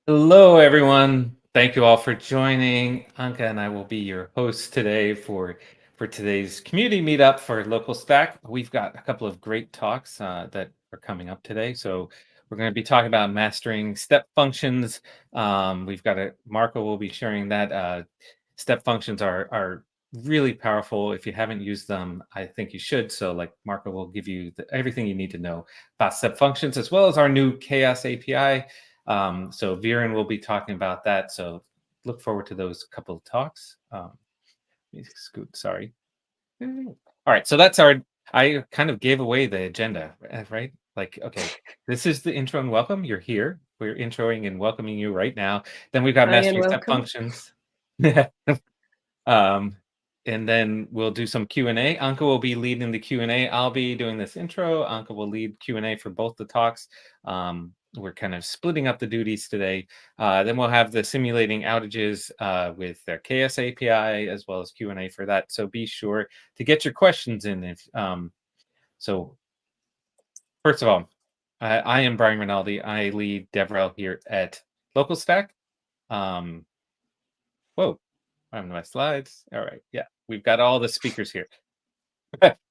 Hello, everyone. Thank you all for joining. Anka and I will be your hosts today for today's community meetup for LocalStack. We've got a couple of great talks that are coming up today. So we're going to be talking about mastering step functions. We've got Marco will be sharing that step functions are really powerful. If you haven't used them, I think you should. So like Marco will give you everything you need to know about step functions, as well as our new Chaos API. So Viren will be talking about that. So look forward to those couple of talks. Let me scoot, sorry. All right, so that's I kind of gave away the agenda, right? Like, okay, this is the intro and welcome. You're here. We're introing and welcoming you right now. Then we've got Hi and mastering step welcome. functions. And then we'll do some Q&A. Anka will be leading the Q&A. I'll be doing this intro. Anka will lead Q&A for both the talks. We're kind of splitting up the duties today. Then we'll have the simulating outages with their Chaos API, as well as Q&A for that. So be sure to get your questions in. So first of all, I am Brian Rinaldi. I lead DevRel here at LocalStack. Whoa. I'm my slides. All right. Yeah, we've got all the speakers here.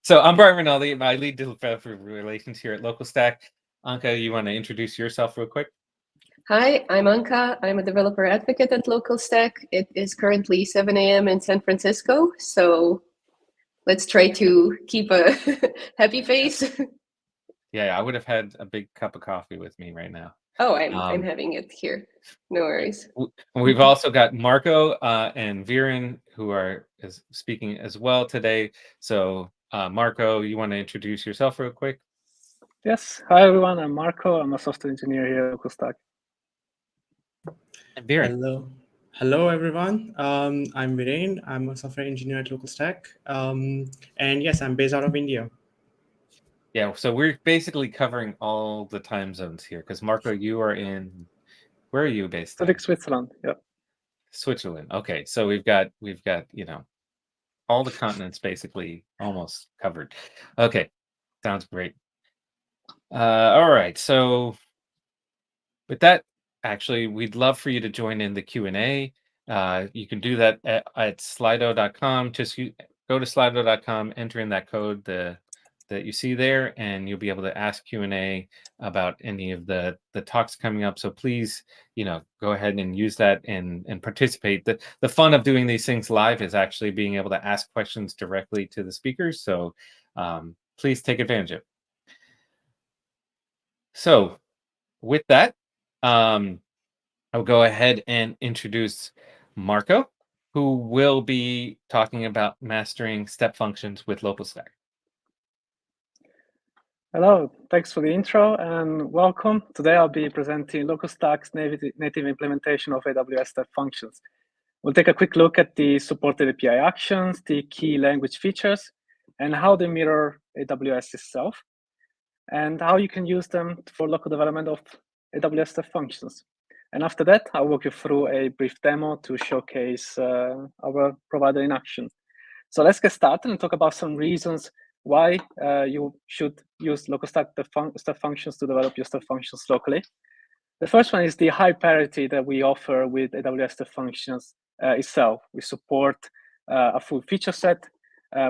So I'm Brian Rinaldi. I lead developer relations here at LocalStack. Anka, you want to introduce yourself real quick? Hi, I'm Anka. I'm a developer advocate at LocalStack. It is currently 7 a.m. in San Francisco, so let's try to keep a happy face. Yeah, I would have had a big cup of coffee with me right now. Oh, I'm having it here. No worries. We've also got Marco and Viren who are speaking as well today. So Marco, you want to introduce yourself real quick? Yes. Hi, everyone. I'm Marco. I'm a software engineer here at LocalStack. And Viren. Hello, everyone. I'm Viren. I'm a software engineer at LocalStack. And yes, I'm based out of India. Yeah, so we're basically covering all the time zones here because Marco, you are in, where are you based? Zurich, Switzerland. Yeah. Switzerland. Okay, so we've got all the continents basically almost covered. Okay, sounds great. All right, so with that, actually, we'd love for you to join in the Q&A. You can do that at slido.com. Just go to slido.com, enter in that code that you see there, and you'll be able to ask Q&A about any of the talks coming up. So please, go ahead and use that and participate. The fun of doing these things live is actually being able to ask questions directly to the speakers. So please take advantage of it. So with that, I'll go ahead and introduce Marco, who will be talking about mastering step functions with LocalStack. Hello. Thanks for the intro and welcome. Today I'll be presenting LocalStack's native implementation of AWS step functions. We'll take a quick look at the supported API actions, the key language features, and how they mirror AWS itself, and how you can use them for local development of AWS step functions. And after that, I'll walk you through a brief demo to showcase our provider in action. So let's get started and talk about some reasons why you should use LocalStack step functions to develop your step functions locally. The first one is the high parity that we offer with AWS step functions itself. We support a full feature set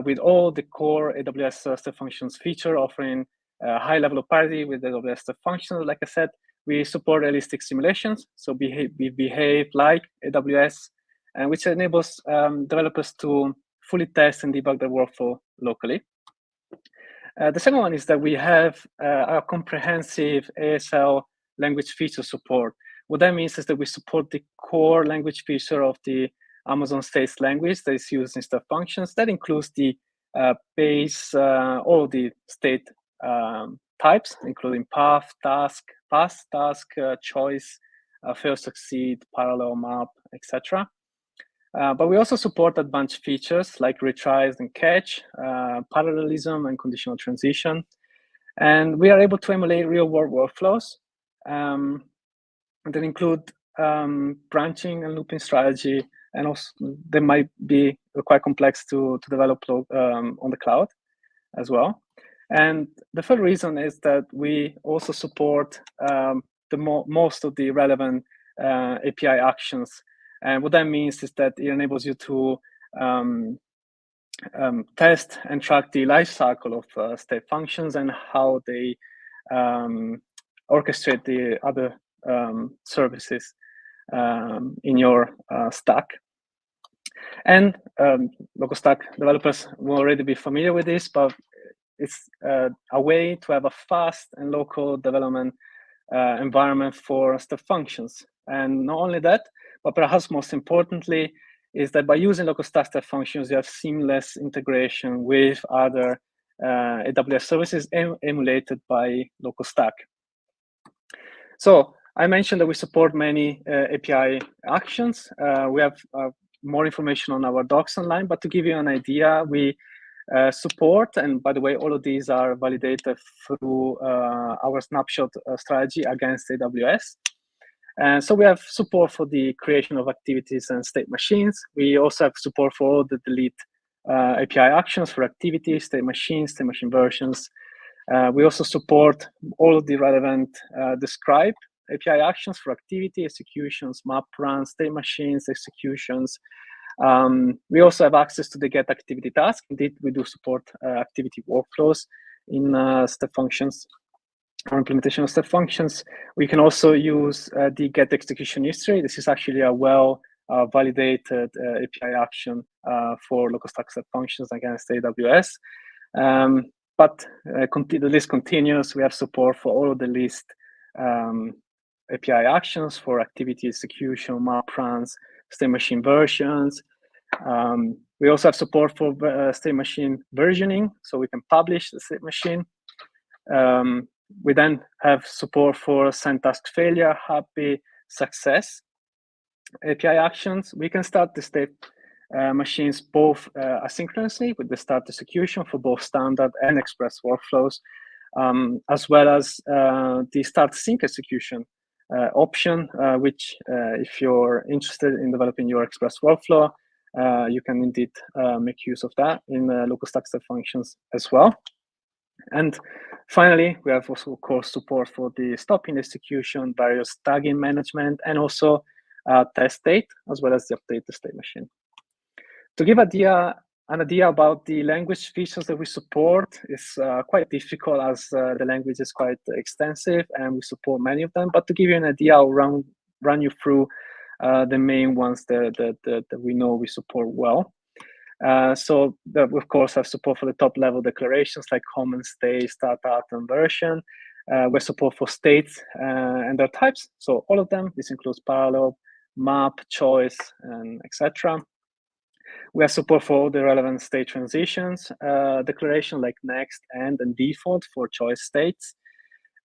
with all the core AWS step functions feature, offering a high level of parity with AWS step functions. Like I said, we support realistic simulations, so we behave like AWS, and which enables developers to fully test and debug their workflow locally. The second one is that we have a comprehensive ASL language feature support. What that means is that we support the core language feature of the Amazon States language that is used in step functions. That includes the base, all the state types, including path, task, pass, task, choice, fail, succeed, parallel, map, etc. But we also support advanced features like retries and catch, parallelism and conditional transition. And we are able to emulate real-world workflows that include branching and looping strategy, and also they might be quite complex to develop on the cloud as well. And the third reason is that we also support most of the relevant API actions. And what that means is that it enables you to test and track the life cycle of state functions and how they orchestrate the other services in your stack. And LocalStack developers will already be familiar with this, but it's a way to have a fast and local development environment for step functions. And not only that, but perhaps most importantly, is that by using LocalStack step functions, you have seamless integration with other AWS services emulated by LocalStack. So I mentioned that we support many API actions. We have more information on our docs online, but to give you an idea, we support, and by the way, all of these are validated through our snapshot strategy against AWS. And so we have support for the creation of activities and state machines. We also have support for all the delete API actions for activities, state machine versions. We also support all of the relevant describe API actions for activity, executions, map runs, state machines, executions. We also have access to the get activity task. Indeed, we do support activity workflows in step functions or implementation of step functions. We can also use the get execution history. This is actually a well validated API action for LocalStack step functions against AWS. But the list continues. We have support for all of the list API actions for activity execution, map runs, state machine versions. We also have support for state machine versioning, so we can publish the state machine. We then have support for send task failure, happy, success API actions. We can start the state machines both asynchronously with the start execution for both standard and express workflows, as well as the start sync execution option, which if you're interested in developing your express workflow, you can indeed make use of that in LocalStack step functions as well. And finally, we have also, of course, support for the stopping execution, various tagging management, and also test state, as well as the update the state machine. To give an idea about the language features that we support is quite difficult, as the language is quite extensive and we support many of them. But to give you an idea, I'll run you through the main ones that we know we support well. So we of course have support for the top level declarations like common state, start, out, and version. We have support for states and their types. So all of them. This includes parallel, map, choice, and etc. We have support for all the relevant state transitions, declaration like next, end, and default for choice states.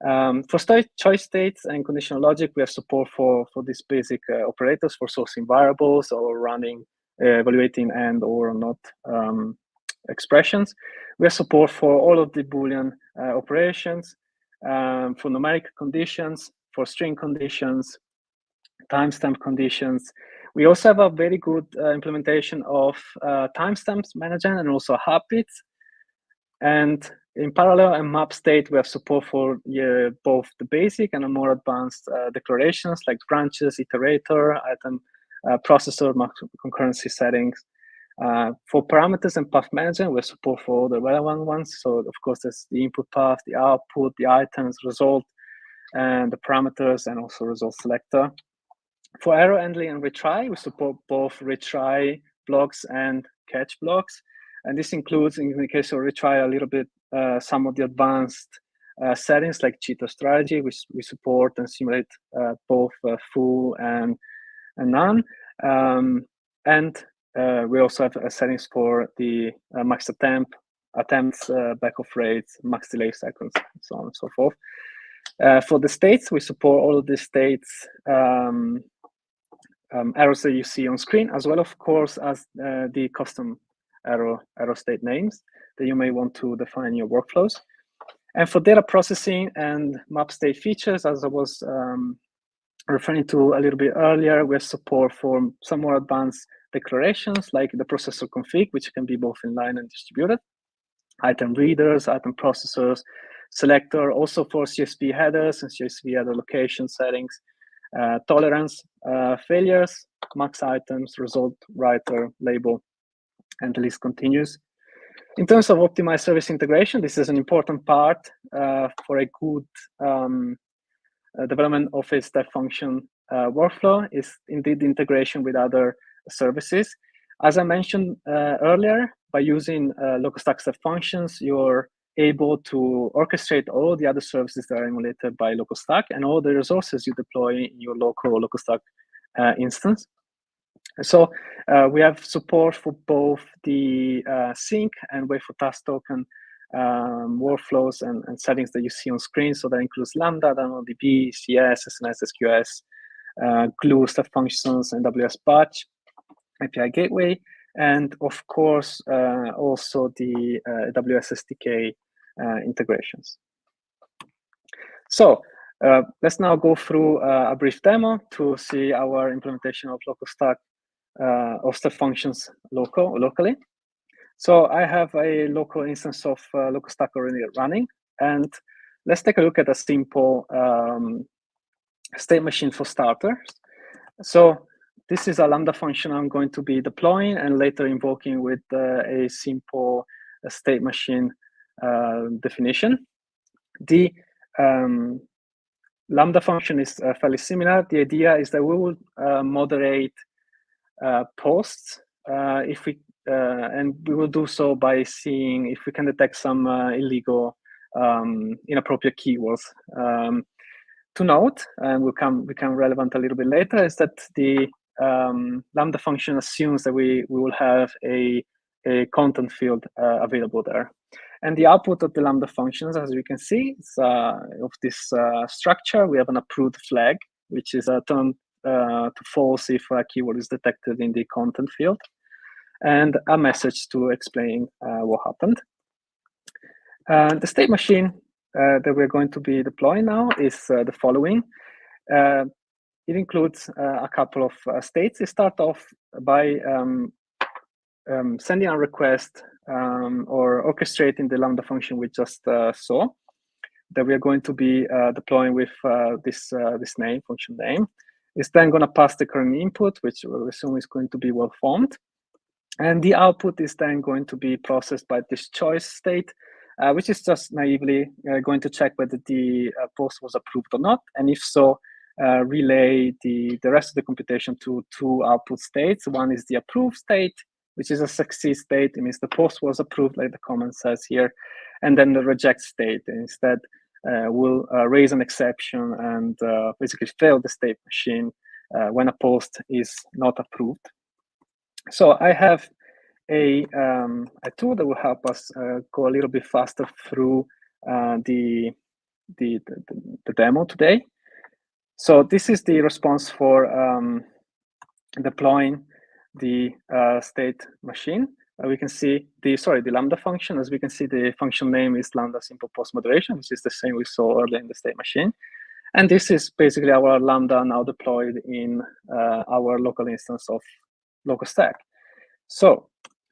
For choice states and conditional logic, we have support for these basic operators for sourcing variables or running, evaluating and or not expressions. We have support for all of the Boolean operations, for numeric conditions, for string conditions, timestamp conditions. We also have a very good implementation of timestamps management and also habits. And in parallel and map state, we have support for both the basic and a more advanced declarations like branches, iterator, item processor, concurrency settings. For parameters and path management, we have support for all the relevant ones. So of course, there's the input path, the output, the items, result, and the parameters, and also result selector. For error handling and retry, we support both retry blocks and catch blocks. And this includes, in the case of retry, a little bit some of the advanced settings like cheater strategy, which we support and simulate both full and none. And we also have settings for the max attempts, backoff rates, max delay seconds, and so on and so forth. For the states, we support all of the states errors that you see on screen, as well, of course, as the custom error state names that you may want to define in your workflows. And for data processing and map state features, as I was referring to a little bit earlier, we have support for some more advanced declarations like the processor config, which can be both inline and distributed, item readers, item processors, selector, also for CSV headers and CSV header location settings, tolerance, failures, max items, result writer, label, and the list continues. In terms of optimized service integration, this is an important part for a good development of a step function workflow, is indeed integration with other services. As I mentioned earlier, by using LocalStack step functions, you're able to orchestrate all the other services that are emulated by LocalStack and all the resources you deploy in your local LocalStack instance. So we have support for both the sync and wait for task token workflows and settings that you see on screen. So that includes Lambda, DynamoDB, CS, SNS, SQS, Glue, step functions, and AWS batch, API gateway, and of course also the AWS SDK integrations. So let's now go through a brief demo to see our implementation of LocalStack of step functions locally. So I have a local instance of LocalStack already running, and let's take a look at a simple state machine for starters. So this is a Lambda function I'm going to be deploying and later invoking with a simple state machine definition. The Lambda function is fairly similar. The idea is that we will moderate posts if we and we will do so by seeing if we can detect some illegal inappropriate keywords. To note, and will become relevant a little bit later, is that the Lambda function assumes that we will have a content field available there. And the output of the Lambda functions, as you can see, is of this structure. We have an approved flag, which is turned to false if a keyword is detected in the content field, and a message to explain what happened. The state machine that we're going to be deploying now is the following. It includes a couple of states. It starts off by sending a request or orchestrating the Lambda function we just saw that we are going to be deploying with this name, function name. It's then going to pass the current input, which we'll assume is going to be well-formed. And the output is then going to be processed by this choice state, which is just naively going to check whether the post was approved or not. And if so, relay the rest of the computation to two output states. One is the approved state, which is a succeed state. It means the post was approved, like the comment says here. And then the reject state instead will raise an exception and basically fail the state machine when a post is not approved. So I have a tool that will help us go a little bit faster through the demo today. So this is the response for deploying the state machine. We can see the Lambda function. As we can see, the function name is Lambda simple post moderation, which is the same we saw earlier in the state machine. And this is basically our Lambda now deployed in our local instance of LocalStack. So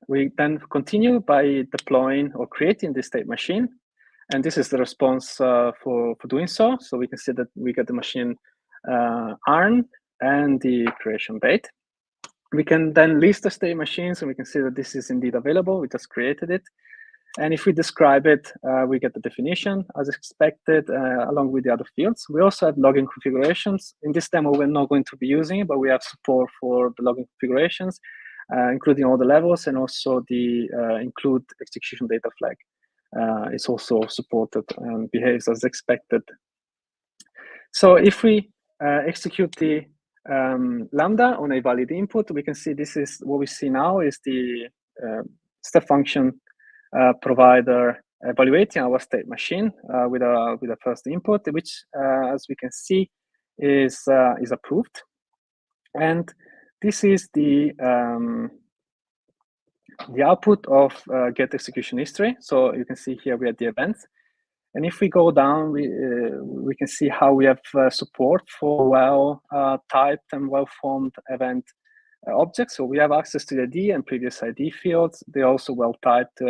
we then continue by deploying or creating the state machine. And this is the response for doing so. So we can see that we get the machine ARN and the creation date. We can then list the state machines, and we can see that this is indeed available. We just created it. And if we describe it, we get the definition as expected, along with the other fields. We also have login configurations. In this demo, we're not going to be using it, but we have support for the login configurations, including all the levels, and also the include execution data flag. It's also supported and behaves as expected. So if we execute the Lambda on a valid input, we can see this is what we see now is the step function provider evaluating our state machine with a first input, which, as we can see, is approved. And this is the output of get execution history. So you can see here we have the events. And if we go down, we can see how we have support for well-typed and well-formed event objects. So we have access to the ID and previous ID fields. They're also well-typed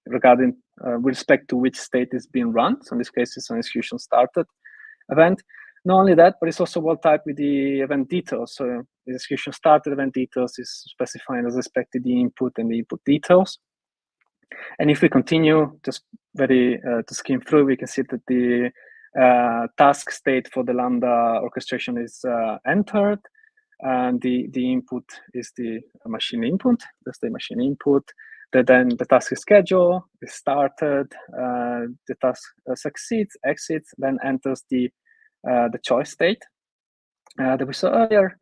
regarding with respect to which state is being run. So in this case, it's an execution started event. Not only that, but it's also wall type with the event details. So the execution started event details is specifying as expected the input and the input details. And if we continue just very to skim through, we can see that the task state for the Lambda orchestration is entered, and the input is the machine input. That's the machine input. Then the task is scheduled, is started, the task succeeds, exits, then enters the choice state that we saw earlier,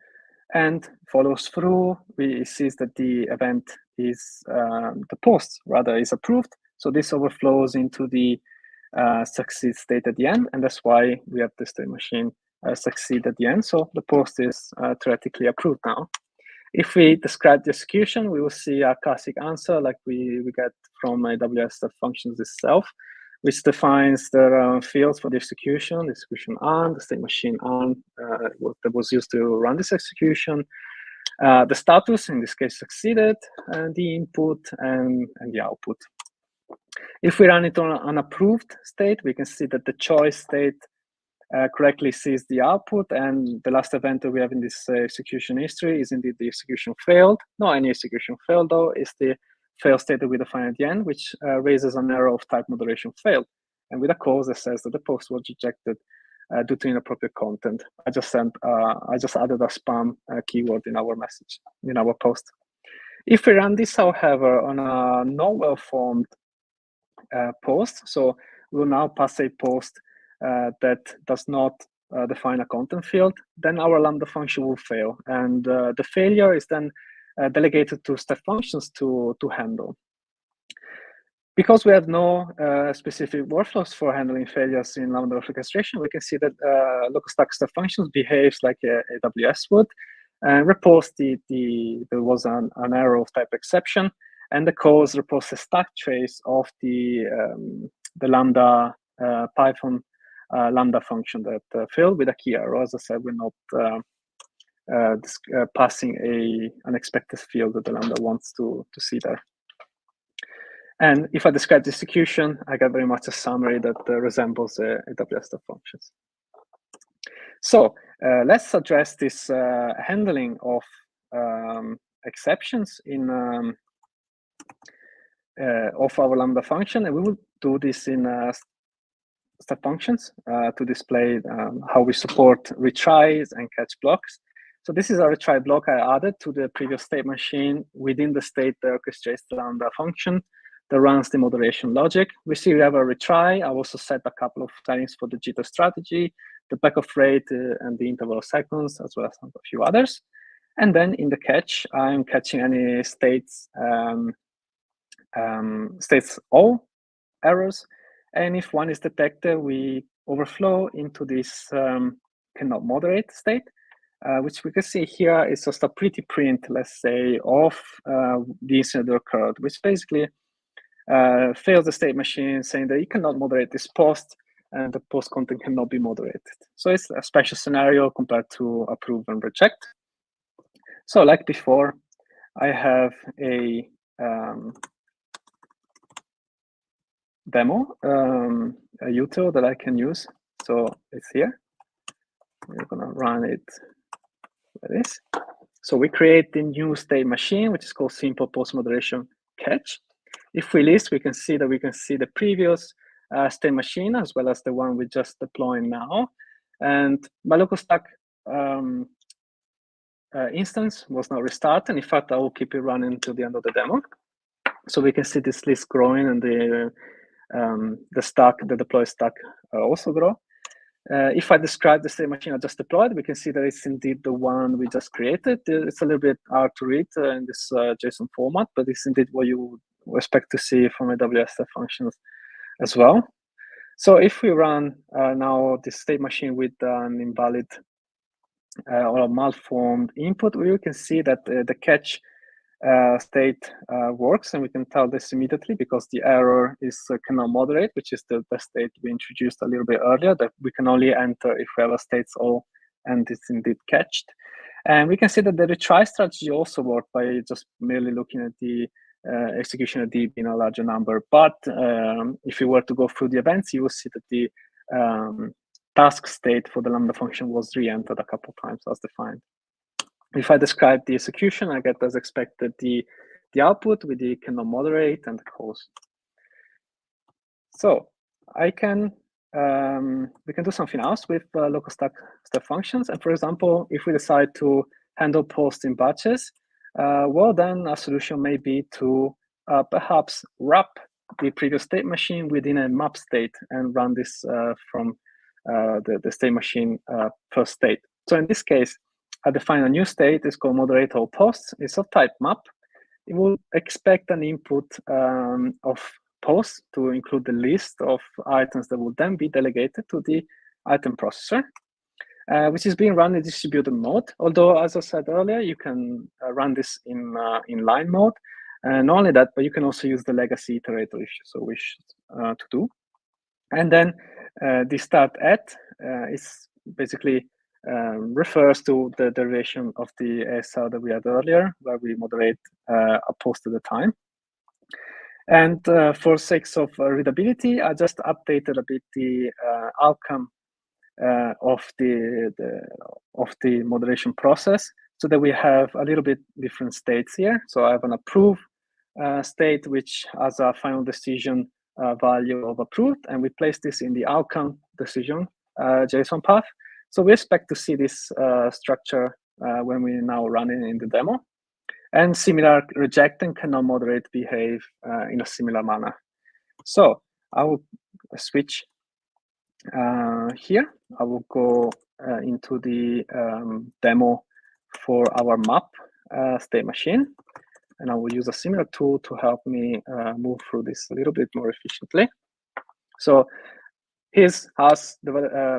and follows through. We see that the event is the post rather is approved. So this overflows into the succeed state at the end, and that's why we have the state machine succeed at the end. So the post is theoretically approved now. If we describe the execution, we will see a classic answer like we get from AWS functions itself, which defines the fields for the execution on, the state machine on that was used to run this execution, the status, in this case succeeded, and the input and the output. If we run it on an approved state, we can see that the choice state correctly sees the output, and the last event that we have in this execution history is indeed the execution failed. Not any execution failed though, is the fail state that we define at the end, which raises an error of type moderation failed, and with a cause that says that the post was rejected due to inappropriate content. I just added a spam keyword in our message, in our post. If we run this, however, on a not well-formed post, so we will now pass a post that does not define a content field, then our Lambda function will fail. And the failure is then delegated to step functions to handle. Because we have no specific workflows for handling failures in Lambda orchestration, we can see that LocalStack step functions behaves like AWS would, and reports there was an error of type exception, and the cause reports a stack trace of the Lambda Python Lambda function that failed with a key error. As I said, we're not passing an unexpected field that the Lambda wants to see there. And if I describe the execution, I get very much a summary that resembles AWS step functions. So let's address this handling of exceptions in of our Lambda function, and we will do this in step functions to display how we support retries and catch blocks. So this is a retry block I added to the previous state machine within the state that orchestrates the Lambda function that runs the moderation logic. We see we have a retry. I also set a couple of settings for the jitter strategy, the backoff rate, and the interval of seconds, as well as a few others. And then in the catch, I'm catching any states all errors. And if one is detected, we overflow into this cannot moderate state, which we can see here is just a pretty print, let's say, of the incident that occurred, which basically fails the state machine saying that you cannot moderate this post and the post content cannot be moderated. So it's a special scenario compared to approve and reject. So like before, I have a demo, a util that I can use. So it's here. We're gonna run it like this. So we create the new state machine, which is called simple post moderation catch. If we list, we can see the previous state machine as well as the one we just deployed now. And my LocalStack instance was not restarted. In fact, I will keep it running until the end of the demo. So we can see this list growing and the deploy stack also grow. If I describe the state machine I just deployed, we can see that it's indeed the one we just created. It's a little bit hard to read in this JSON format, but it's indeed what you would expect to see from AWS step functions as well. So if we run now this state machine with an invalid or a malformed input, we can see that the catch state works, and we can tell this immediately because the error is cannot moderate, which is the state we introduced a little bit earlier, that we can only enter if we have a states all and it's indeed catched. And we can see that the retry strategy also worked by just merely looking at the execution of DB in a larger number. But if you were to go through the events, you will see that task state for the Lambda function was re-entered a couple of times as defined. If I describe the execution, I get as expected the output with the cannot moderate and the cause. So I can we can do something else with LocalStack step functions. And for example, if we decide to handle posts in batches, well, then a solution may be to perhaps wrap the previous state machine within a map state and run this from the state machine first state. So in this case, I define a new state. It's called moderate all posts. It's of type map. It will expect an input of posts to include the list of items that will then be delegated to the item processor, which is being run in distributed mode. Although, as I said earlier, you can run this in line mode. And not only that, but you can also use the legacy iterator if you so wish to do. And then the start at is basically refers to the derivation of the ASL that we had earlier, where we moderate a post at a time. And for sake of readability, I just updated a bit the outcome of the moderation process, so that we have a little bit different states here. So I have an approve state, which has a final decision value of approved, and we place this in the outcome decision JSON path. So we expect to see this structure when we now run it in the demo. And similar, reject and cannot moderate behave in a similar manner. So I will switch here. I will go into the demo for our map state machine. And I will use a similar tool to help me move through this a little bit more efficiently. So here's us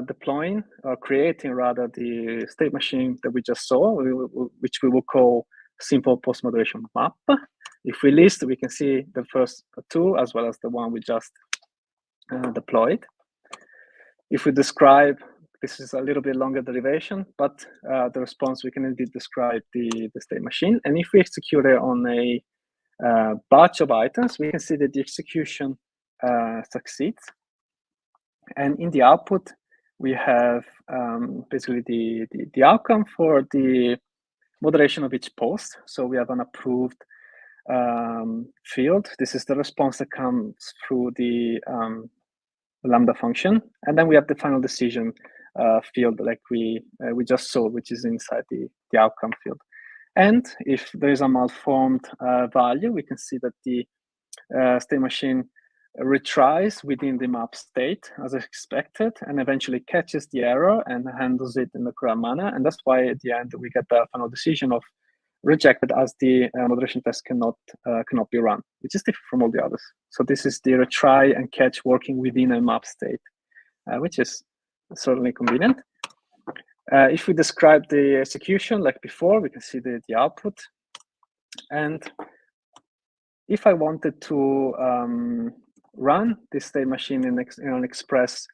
deploying or creating rather the state machine that we just saw, which we will call simple post moderation map. If we list, we can see the first two as well as the one we just deployed. If we describe, this is a little bit longer derivation, but the response, we can indeed describe the state machine. And if we execute it on a batch of items, we can see that the execution succeeds. And in the output, we have basically the outcome for the moderation of each post. So we have an approved field. This is the response that comes through the Lambda function. And then we have the final decision field like we just saw, which is inside the outcome field. And if there is a malformed value, we can see that the state machine retries within the map state as expected, and eventually catches the error and handles it in the correct manner. And that's why at the end we get the final decision of rejected, as the moderation test cannot be run, which is different from all the others. So this is the retry and catch working within a map state, which is certainly convenient. If we describe the execution like before, we can see the output. And if I wanted to run this state machine in an express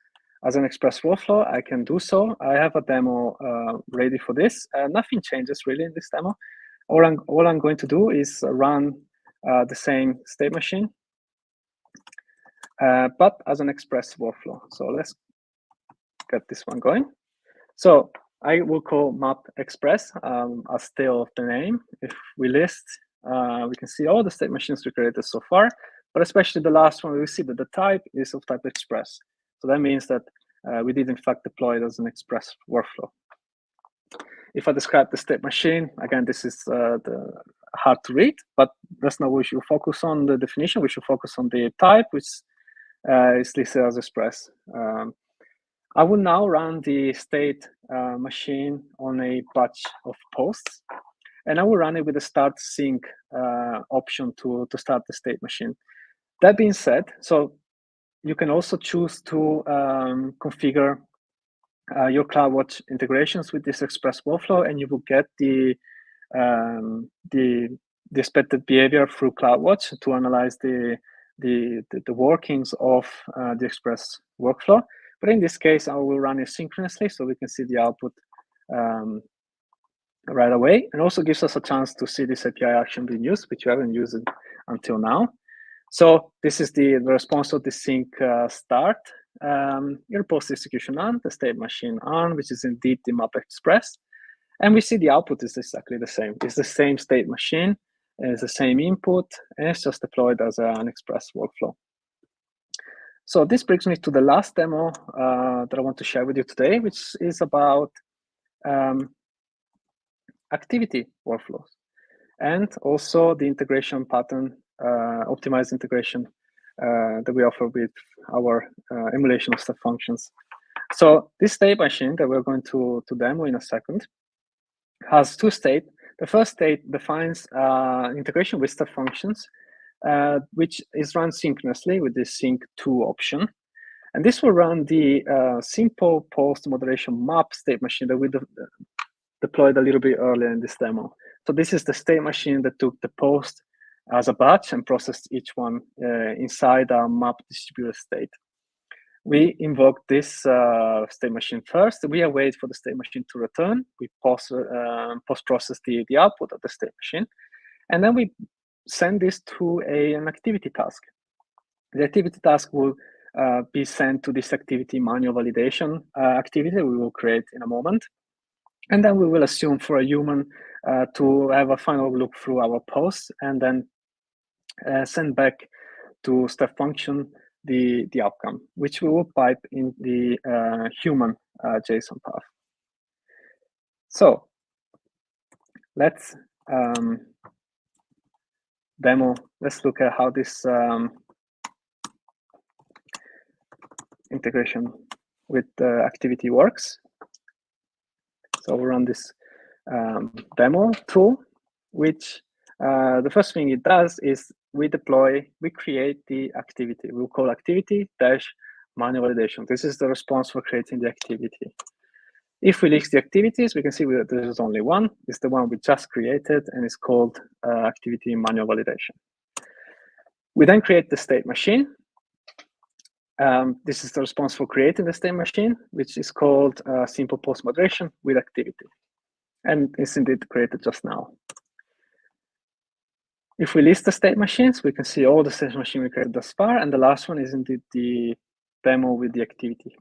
workflow, I can do so. I have a demo ready for this. Nothing changes really in this demo. All I'm going to do is run the same state machine, but as an express workflow. So let's get this one going. So I will call map express as still the name. If we list, we can see all the state machines we created so far, but especially the last one, we see that the type is of type express. So that means that we did in fact deploy it as an express workflow. If I describe the state machine, again, this is hard to read, but that's not what we should focus on the definition. We should focus on the type, which is listed as express. I will now run the state machine on a batch of posts, and I will run it with the start sync option to start the state machine. That being said, so you can also choose to configure your CloudWatch integrations with this express workflow, and you will get the expected behavior through CloudWatch to analyze the workings of the express workflow. But in this case, I will run it synchronously, so we can see the output right away, and also gives us a chance to see this API action being used, which we haven't used until now. So this is the response of the sync start. your post execution on, the state machine on, which is indeed the map express. And we see the output is exactly the same. It's the same state machine, it's the same input, and it's just deployed as an express workflow. So this brings me to the last demo that I want to share with you today, which is about activity workflows and also the integration pattern, optimized integration that we offer with our emulation of step functions. So this state machine that we're going to demo in a second has two states. The first state defines integration with step functions, which is run synchronously with the sync to option. And this will run the simple post moderation map state machine that we deployed a little bit earlier in this demo. So this is the state machine that took the post as a batch and processed each one inside a map distributed state. We invoke this state machine first. We await for the state machine to return. We post-process the output of the state machine. And then we send this to an activity task. The activity task will be sent to this activity manual validation activity we will create in a moment. And then we will assume for a human to have a final look through our posts and then send back to step function the outcome, which we will pipe in the human JSON path. So let's demo. Let's look at how this integration with the activity works. So we'll run this demo tool, which the first thing it does is we create the activity. We'll call activity dash manual validation. This is the response for creating the activity. If we list the activities, we can see that there is only one. It's the one we just created, and it's called activity manual validation. We then create the state machine. This is the response for creating the state machine, which is called simple post moderation with activity. And it's indeed created just now. If we list the state machines, we can see all the state machines we created thus far, and the last one is indeed the demo with the activity.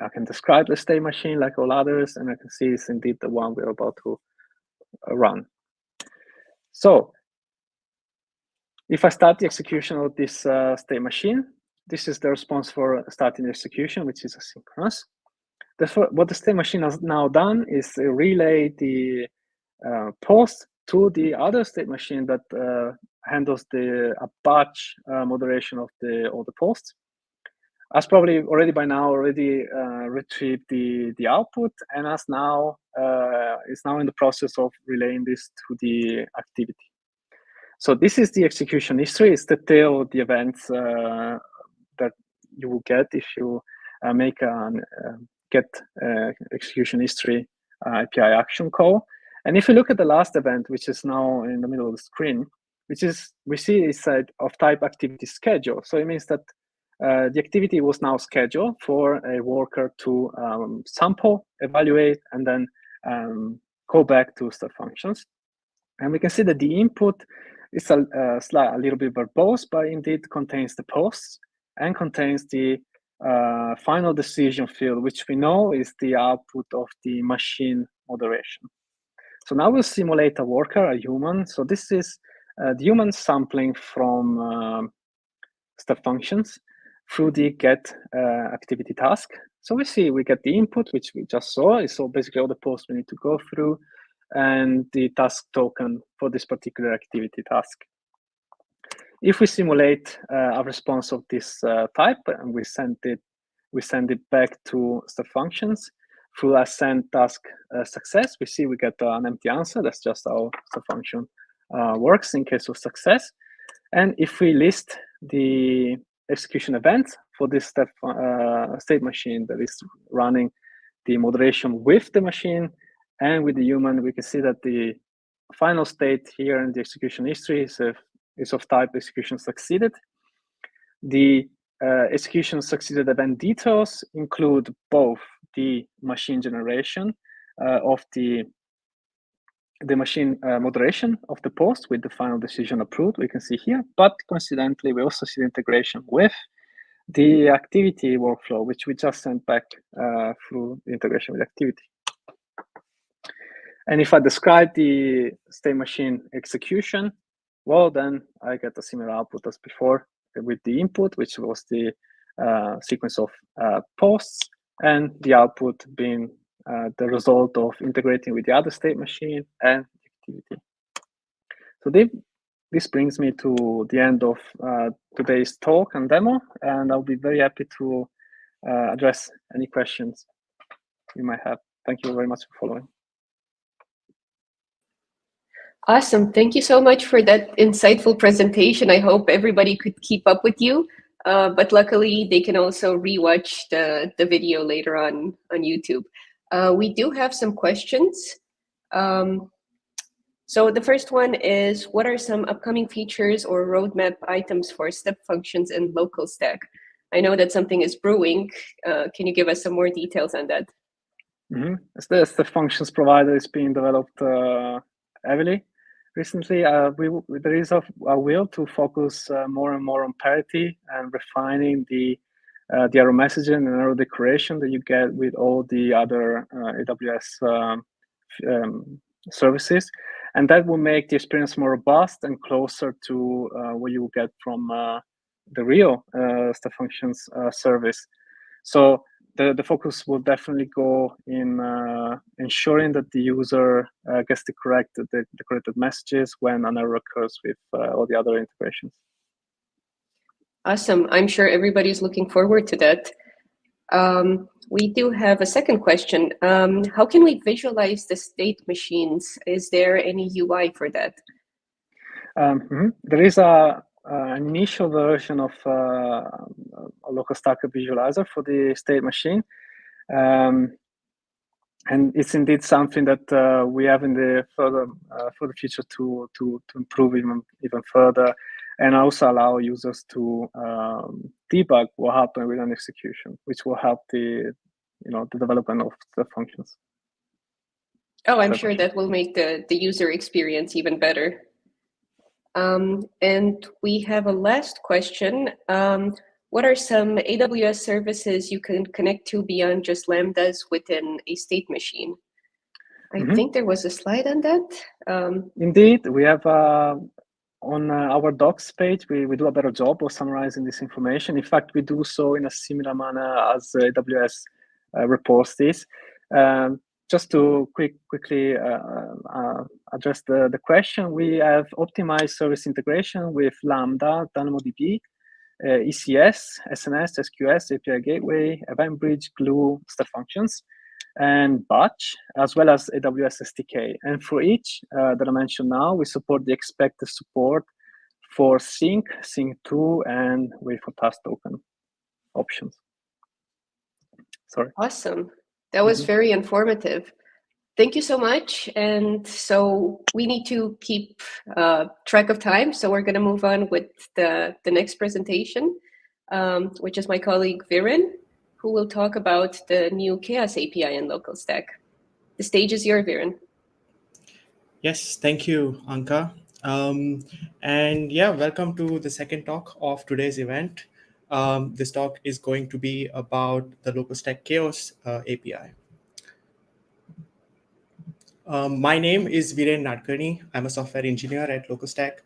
I can describe the state machine like all others, and I can see it's indeed the one we're about to run. So if I start the execution of this state machine, this is the response for starting the execution, which is asynchronous. What the state machine has now done is relay the post to the other state machine that handles the batch moderation of all the posts. As probably already by now retrieved the output, and is now in the process of relaying this to the activity. So this is the execution history. It's the tail of the events that you will get if you make an get execution history API action call. And if you look at the last event, which is now in the middle of the screen, we see it's of type activity schedule. So it means that the activity was now scheduled for a worker to sample, evaluate, and then call back to step functions. And we can see that the input is a little bit verbose, but indeed contains the posts and contains the final decision field, which we know is the output of the machine moderation. So now we'll simulate a worker, a human. So this is the human sampling from step functions through the get activity task. So we get the input, which we just saw. So basically all the posts we need to go through, and the task token for this particular activity task. If we simulate a response of this type and we send it back to step functions through a send task success, we get an empty answer. That's just how step function works in case of success. And if we list the execution event for this state machine that is running the moderation with the machine and with the human, we can see that the final state here in the execution history is of type execution succeeded. The execution succeeded event details include both the machine generation of the machine moderation of the post with the final decision approved, we can see here, but coincidentally, we also see the integration with the activity workflow, which we just sent back through the integration with activity. And if I describe the state machine execution, well, then I get a similar output as before with the input, which was the sequence of posts, and the output being the result of integrating with the other state machine and activity. So this brings me to the end of today's talk and demo, and I'll be very happy to address any questions you might have. Thank you very much for following. Awesome. Thank you so much for that insightful presentation. I hope everybody could keep up with you, but luckily they can also rewatch the video later on YouTube. We do have some questions. So the first one is, what are some upcoming features or roadmap items for step functions in LocalStack? I know that something is brewing. Can you give us some more details on that? Mm-hmm. As the functions provider is being developed heavily recently, there is a will to focus more and more on parity and refining the error messaging and error declaration that you get with all the other AWS services. And that will make the experience more robust and closer to what you will get from the real step functions service. So the focus will definitely go in ensuring that the user gets the corrected messages when an error occurs with all the other integrations. Awesome. I'm sure everybody's looking forward to that. We do have a second question. How can we visualize the state machines? Is there any UI for that? There is an initial version of a LocalStack visualizer for the state machine. And it's indeed something that we have in the for the future to improve even further, and also allow users to debug what happened with an execution, which will help the development of the functions. Oh, I'm sure that will make the user experience even better. And we have a last question. What are some AWS services you can connect to beyond just Lambdas within a state machine? I think there was a slide on that. Indeed, we have on our docs page, we do a better job of summarizing this information. In fact, we do so in a similar manner as AWS reports this. Just to quickly address the question, we have optimized service integration with Lambda, DynamoDB, ECS, SNS, SQS, API Gateway, Event Bridge, Glue, step functions, and Batch, as well as AWS SDK. And for each that I mentioned now, we support the expected support for sync, sync2, and wait for task token options. Sorry. Awesome. That was very informative. Thank you so much. And so we need to keep track of time. So we're going to move on with the next presentation, which is my colleague Viren, who will talk about the new Chaos API in LocalStack. The stage is yours, Viren. Yes, thank you, Anka. And yeah, welcome to the second talk of today's event. This talk is going to be about the LocalStack Chaos API. My name is Viren Nadkarni. I'm a software engineer at LocalStack.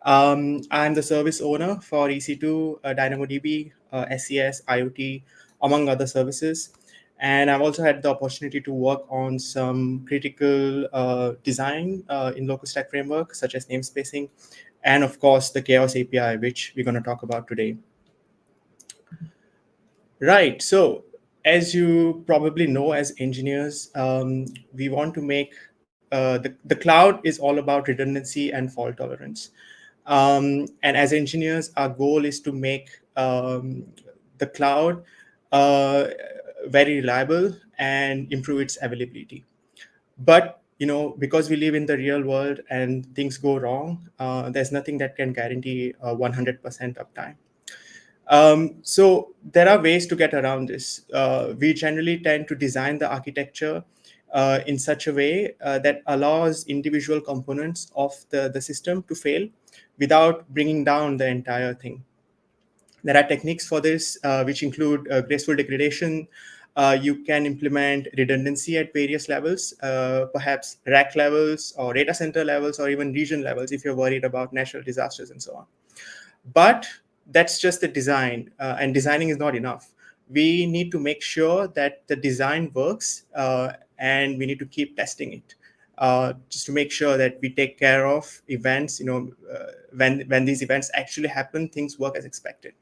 I'm the service owner for EC2, DynamoDB, SES, IoT, among other services. And I've also had the opportunity to work on some critical design in LocalStack framework, such as namespacing, and of course, the Chaos API, which we're going to talk about today. Right. So as you probably know, as engineers, we want to make the cloud is all about redundancy and fault tolerance. And as engineers, our goal is to make the cloud very reliable and improve its availability. But because we live in the real world and things go wrong, there's nothing that can guarantee 100% uptime. So there are ways to get around this. We generally tend to design the architecture in such a way that allows individual components of the system to fail without bringing down the entire thing. There are techniques for this, which include graceful degradation. You can implement redundancy at various levels, perhaps rack levels or data center levels or even region levels if you're worried about natural disasters and so on. But that's just the design, and designing is not enough. We need to make sure that the design works, and we need to keep testing it, just to make sure that we take care of events. When these events actually happen, things work as expected.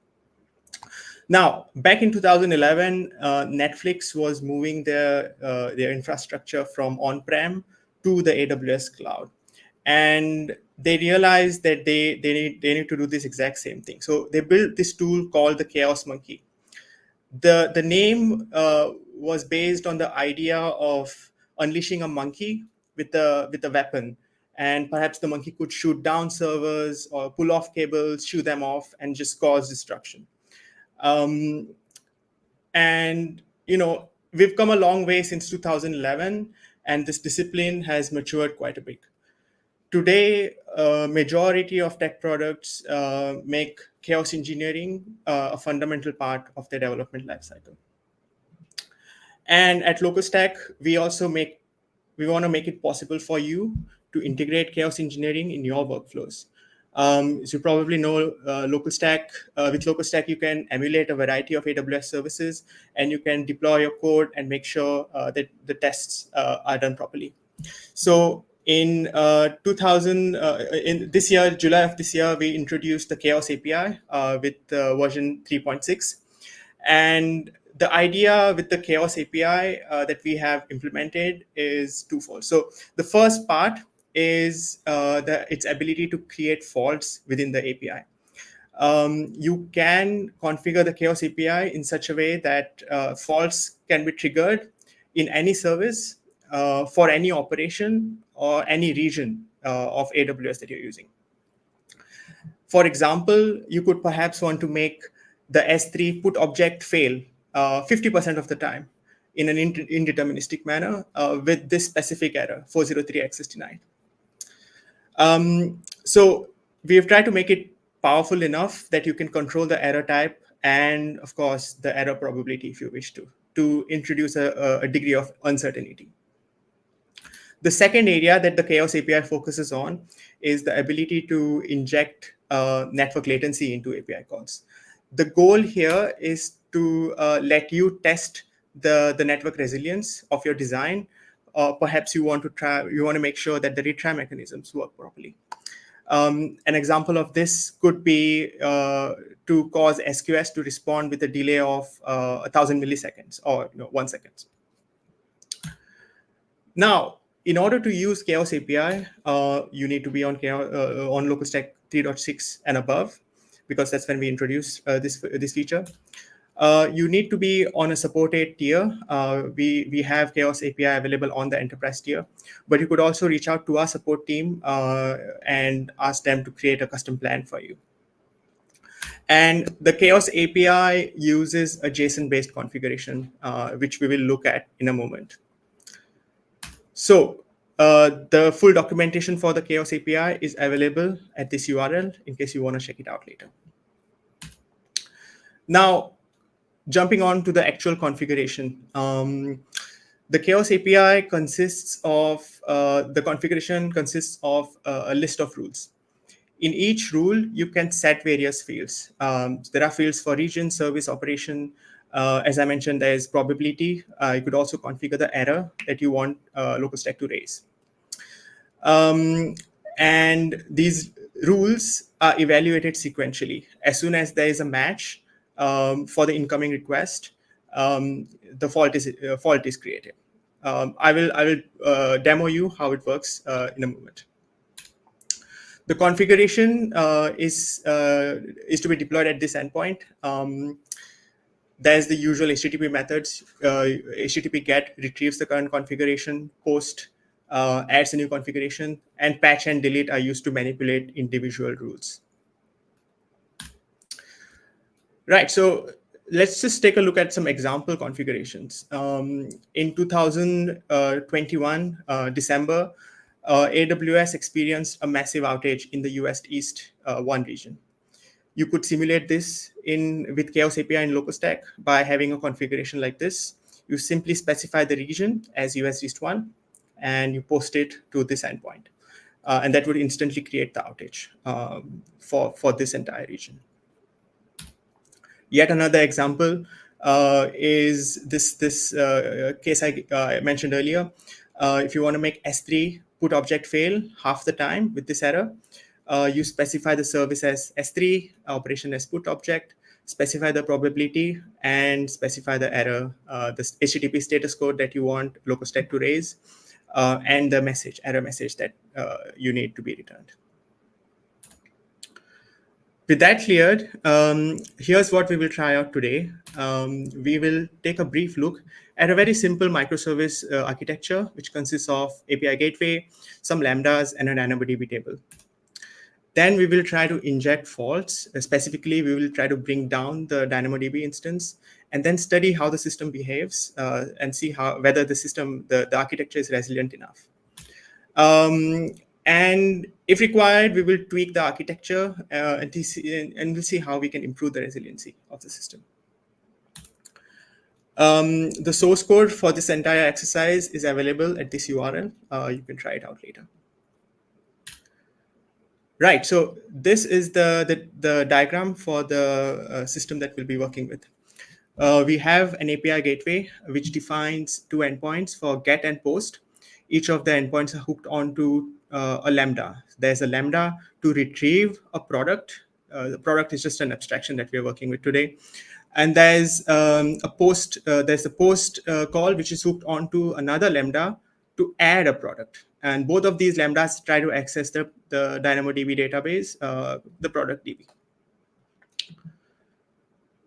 Now, back in 2011, Netflix was moving their infrastructure from on-prem to the AWS cloud, and they realized that they need to do this exact same thing. So they built this tool called the Chaos Monkey. The name was based on the idea of unleashing a monkey with a weapon, and perhaps the monkey could shoot down servers or pull off cables, shoo them off, and just cause destruction. And we've come a long way since 2011, and this discipline has matured quite a bit. Today, majority of tech products make chaos engineering a fundamental part of their development lifecycle. And at LocalStack, we want to make it possible for you to integrate chaos engineering in your workflows. As you probably know, with LocalStack, you can emulate a variety of AWS services, and you can deploy your code and make sure that the tests are done properly. So in this year, July of this year, we introduced the Chaos API with version 3.6. And the idea with the Chaos API that we have implemented is twofold. So the first part is its ability to create faults within the API. You can configure the Chaos API in such a way that faults can be triggered in any service for any operation or any region of AWS that you're using. For example, you could perhaps want to make the S3 put object fail 50% of the time in an indeterministic manner with this specific error, 403x69. So we have tried to make it powerful enough that you can control the error type and, of course, the error probability if you wish to introduce a degree of uncertainty. The second area that the Chaos API focuses on is the ability to inject network latency into API calls. The goal here is to let you test the network resilience of your design. Perhaps you want to make sure that the retry mechanisms work properly. An example of this could be to cause SQS to respond with a delay of 1,000 milliseconds or 1 second. Now, in order to use Chaos API, you need to be on LocalStack 3.6 and above, because that's when we introduced this feature. You need to be on a supported tier. We have Chaos API available on the enterprise tier, but you could also reach out to our support team and ask them to create a custom plan for you. And the Chaos API uses a JSON-based configuration, which we will look at in a moment. So the full documentation for the Chaos API is available at this URL in case you want to check it out later. Now, jumping on to the actual configuration. The Chaos API consists of, the configuration consists of a list of rules. In each rule, you can set various fields. There are fields for region, service, operation. As I mentioned, there is probability. You could also configure the error that you want LocalStack to raise. And these rules are evaluated sequentially. As soon as there is a match for the incoming request, the fault is created. I will demo you how it works in a moment. The configuration is to be deployed at this endpoint. There's the usual HTTP methods. HTTP get retrieves the current configuration, post adds a new configuration, and patch and delete are used to manipulate individual rules. Right, so let's just take a look at some example configurations. In 2021, December, AWS experienced a massive outage in the US East 1 region. You could simulate this with Chaos API in LocalStack by having a configuration like this. You simply specify the region as US East 1, and you post it to this endpoint. And that would instantly create the outage for this entire region. Yet another example is this case I mentioned earlier. If you want to make S3 put object fail half the time with this error, you specify the service as S3, operation as put object, specify the probability, and specify the error, the HTTP status code that you want LocalStack to raise, and the error message that you need to be returned. With that cleared, here's what we will try out today. We will take a brief look at a very simple microservice architecture, which consists of API gateway, some lambdas, and a DynamoDB table. Then we will try to inject faults. Specifically, we will try to bring down the DynamoDB instance, and then study how the system behaves and see whether the architecture is resilient enough. And if required, we will tweak the architecture and we'll see how we can improve the resiliency of the system. The source code for this entire exercise is available at this URL. You can try it out later. Right, so this is the diagram for the system that we'll be working with. We have an API gateway, which defines two endpoints for get and post. Each of the endpoints are hooked onto a lambda. There's a lambda to retrieve a product. The product is just an abstraction that we are working with today. And there's a post call, which is hooked onto another lambda to add a product. And both of these lambdas try to access the DynamoDB database, the product DB.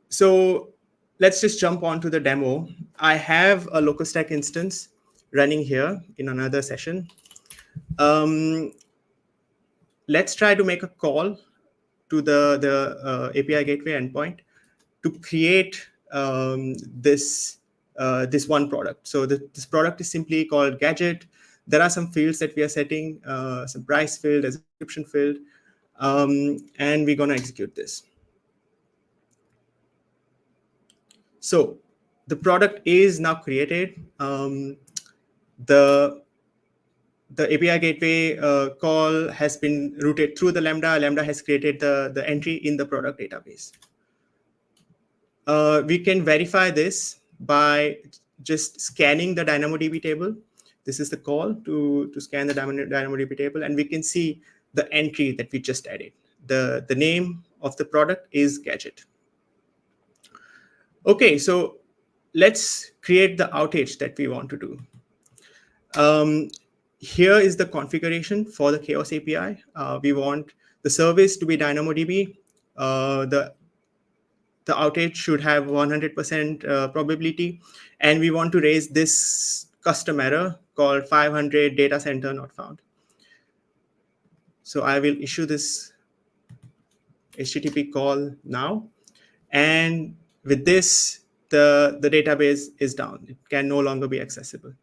So let's just jump onto the demo. I have a LocalStack instance running here in another session. Let's try to make a call to the API gateway endpoint to create this one product. So this product is simply called gadget. There are some fields that we are setting, some price field, a description field, and we're going to execute this. So the product is now created. The API gateway call has been routed through the lambda. Lambda has created the entry in the product database. We can verify this by just scanning the DynamoDB table. This is the call to scan the DynamoDB table, and we can see the entry that we just added. The name of the product is gadget. Okay, so let's create the outage that we want to do. Here is the configuration for the Chaos API. We want the service to be DynamoDB. The outage should have 100% probability. And we want to raise this custom error called 500 data center not found. So I will issue this HTTP call now. And with this, the database is down. It can no longer be accessible.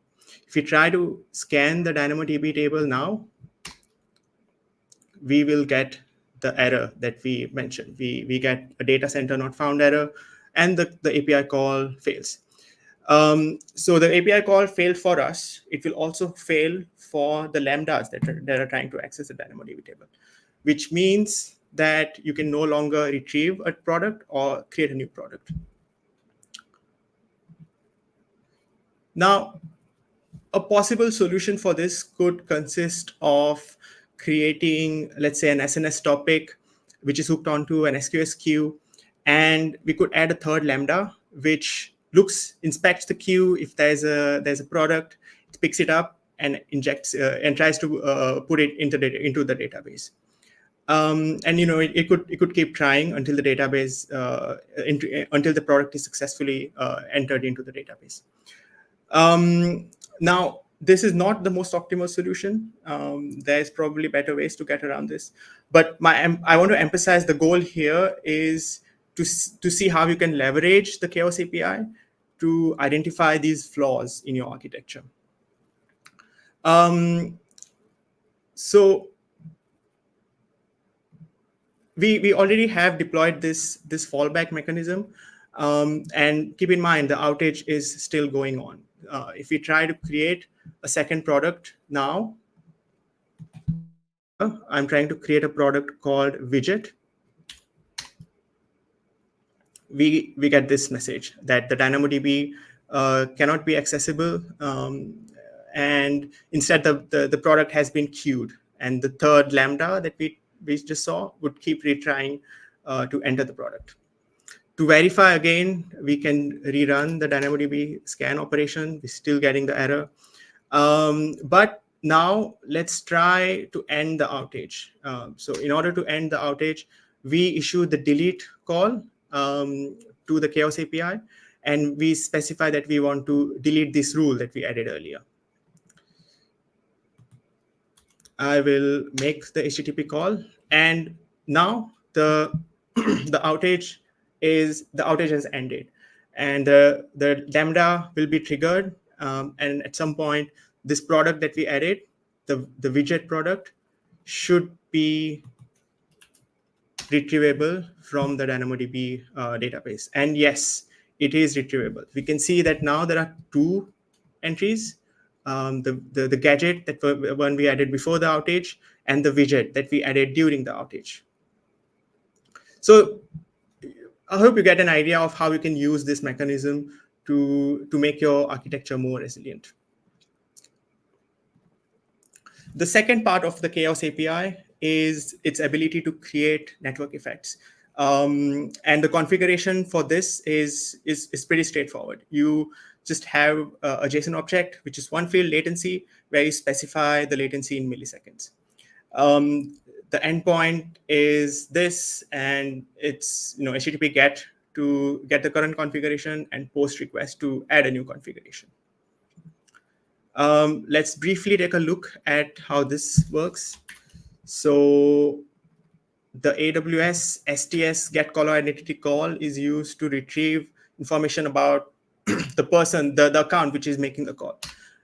If we try to scan the DynamoDB table now, we will get the error that we mentioned. We get a data center not found error, and the API call fails. So the API call failed for us. It will also fail for the lambdas that are trying to access the DynamoDB table, which means that you can no longer retrieve a product or create a new product. Now, a possible solution for this could consist of creating, let's say, an SNS topic, which is hooked onto an SQS queue. And we could add a third lambda, which inspects the queue. If there's a product, it picks it up and injects and tries to put it into the database. And it could keep trying until the database until the product is successfully entered into the database. Now, this is not the most optimal solution. There's probably better ways to get around this. But I want to emphasize the goal here is to see how you can leverage the Chaos API to identify these flaws in your architecture. So we already have deployed this fallback mechanism. And keep in mind, the outage is still going on. If we try to create a second product now, I'm trying to create a product called widget. We get this message that the DynamoDB cannot be accessible, and instead the product has been queued, and the third lambda that we just saw would keep retrying to enter the product. To verify again, we can rerun the DynamoDB scan operation. We're still getting the error. But now let's try to end the outage. So in order to end the outage, we issue the delete call to the Chaos API, and we specify that we want to delete this rule that we added earlier. I will make the HTTP call, and now the outage has ended, and the lambda will be triggered, and at some point this product that we added, the widget product, should be retrievable from the DynamoDB database. And yes, it is retrievable. We can see that now there are two entries, the gadget that one we added before the outage, and the widget that we added during the outage. So I hope you get an idea of how you can use this mechanism to make your architecture more resilient. The second part of the Chaos API is its ability to create network effects. And the configuration for this is pretty straightforward. You just have a JSON object, which is one field, latency, where you specify the latency in milliseconds. The endpoint is this, and it's HTTP GET to get the current configuration and POST request to add a new configuration. Let's briefly take a look at how this works. So the AWS STS get caller identity call is used to retrieve information about the person, the account which is making the call.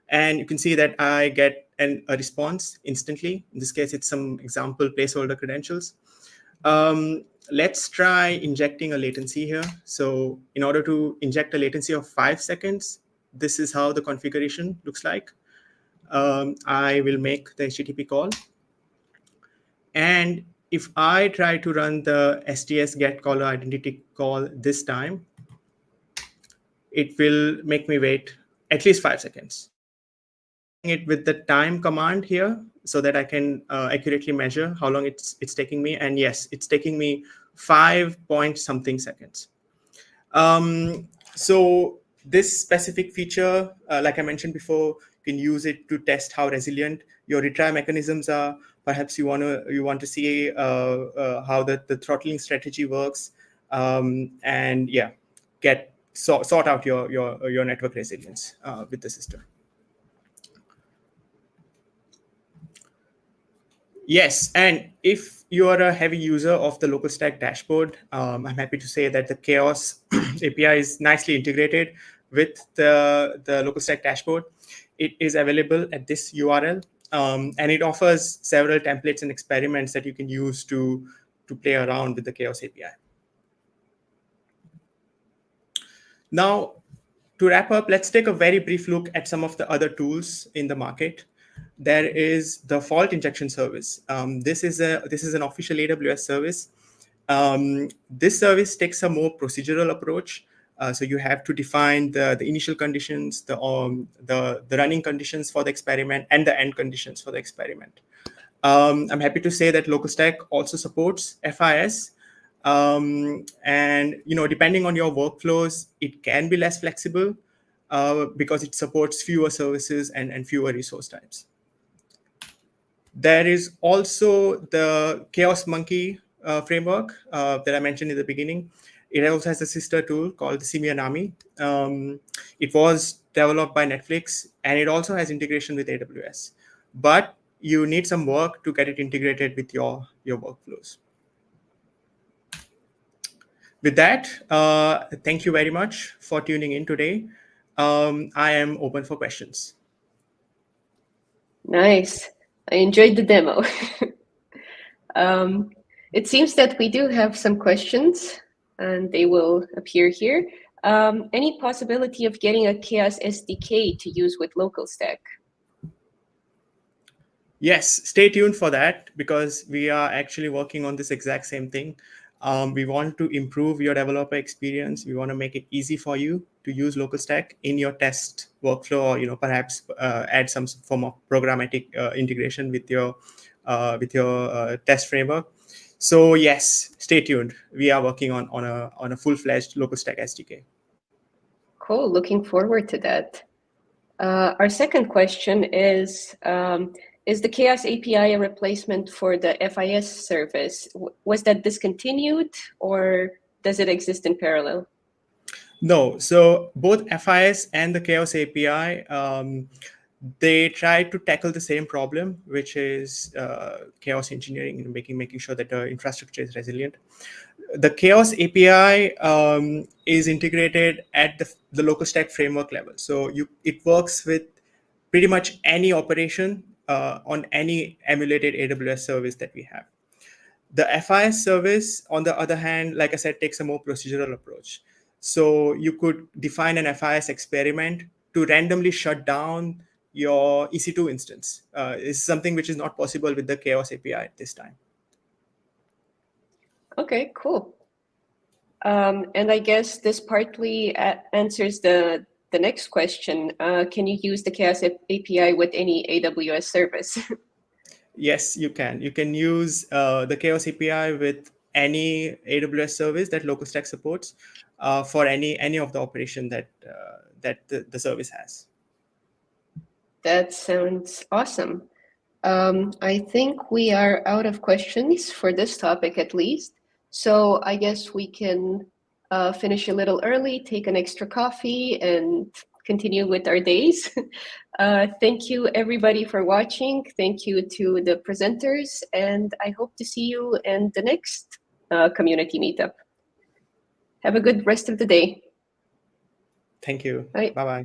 And you can see that I get a response instantly. In this case, it's some example placeholder credentials. Let's try injecting a latency here. So in order to inject a latency of 5 seconds, this is how the configuration looks like. I will make the HTTP call. And if I try to run the STS get caller identity call this time, it will make me wait at least 5 seconds. It with the time command here so that I can accurately measure how long it's taking me. And yes, it's taking me 5-point-something seconds. So this specific feature, like I mentioned before, you can use it to test how resilient your retry mechanisms are. Perhaps you want to see how the throttling strategy works, and yeah, sort out your network resilience with the system. Yes, and if you are a heavy user of the LocalStack dashboard, I'm happy to say that the Chaos API is nicely integrated with the LocalStack dashboard. It is available at this URL, and it offers several templates and experiments that you can use to play around with the Chaos API. Now, to wrap up, let's take a very brief look at some of the other tools in the market. There is the fault injection service. This is an official AWS service. This service takes a more procedural approach. So you have to define the initial conditions, the running conditions for the experiment, and the end conditions for the experiment. I'm happy to say that LocalStack also supports FIS. And depending on your workflows, it can be less flexible because it supports fewer services and fewer resource types. There is also the Chaos Monkey framework that I mentioned in the beginning. It also has a sister tool called the Simianami. It was developed by Netflix, and it also has integration with AWS. But you need some work to get it integrated with your workflows. With that, thank you very much for tuning in today. I am open for questions. Nice. I enjoyed the demo. It seems that we do have some questions, and they will appear here. Any possibility of getting a Chaos SDK to use with LocalStack? Yes, stay tuned for that, because we are actually working on this exact same thing. We want to improve your developer experience. We want to make it easy for you to use LocalStack in your test workflow, or perhaps add some form of programmatic integration with your test framework. So yes, stay tuned. We are working on a full-fledged LocalStack SDK. Cool. Looking forward to that. Our second question is the Chaos API a replacement for the FIS service? Was that discontinued, or does it exist in parallel? No, so both FIS and the Chaos API, they try to tackle the same problem, which is chaos engineering and making sure that the infrastructure is resilient. The Chaos API is integrated at the LocalStack framework level. So it works with pretty much any operation on any emulated AWS service that we have. The FIS service, on the other hand, like I said, takes a more procedural approach. So you could define an FIS experiment to randomly shut down your EC2 instance. Is something which is not possible with the Chaos API at this time. Okay, cool. And I guess this partly answers the next question. Can you use the Chaos API with any AWS service? Yes, you can. You can use the Chaos API with any AWS service that LocalStack supports for any of the operation that the service has. That sounds awesome. I think we are out of questions for this topic, at least. So I guess we can finish a little early, take an extra coffee, and continue with our days. Thank you, everybody, for watching. Thank you to the presenters, and I hope to see you in the next community meetup. Have a good rest of the day. Thank you. Bye. Bye-bye.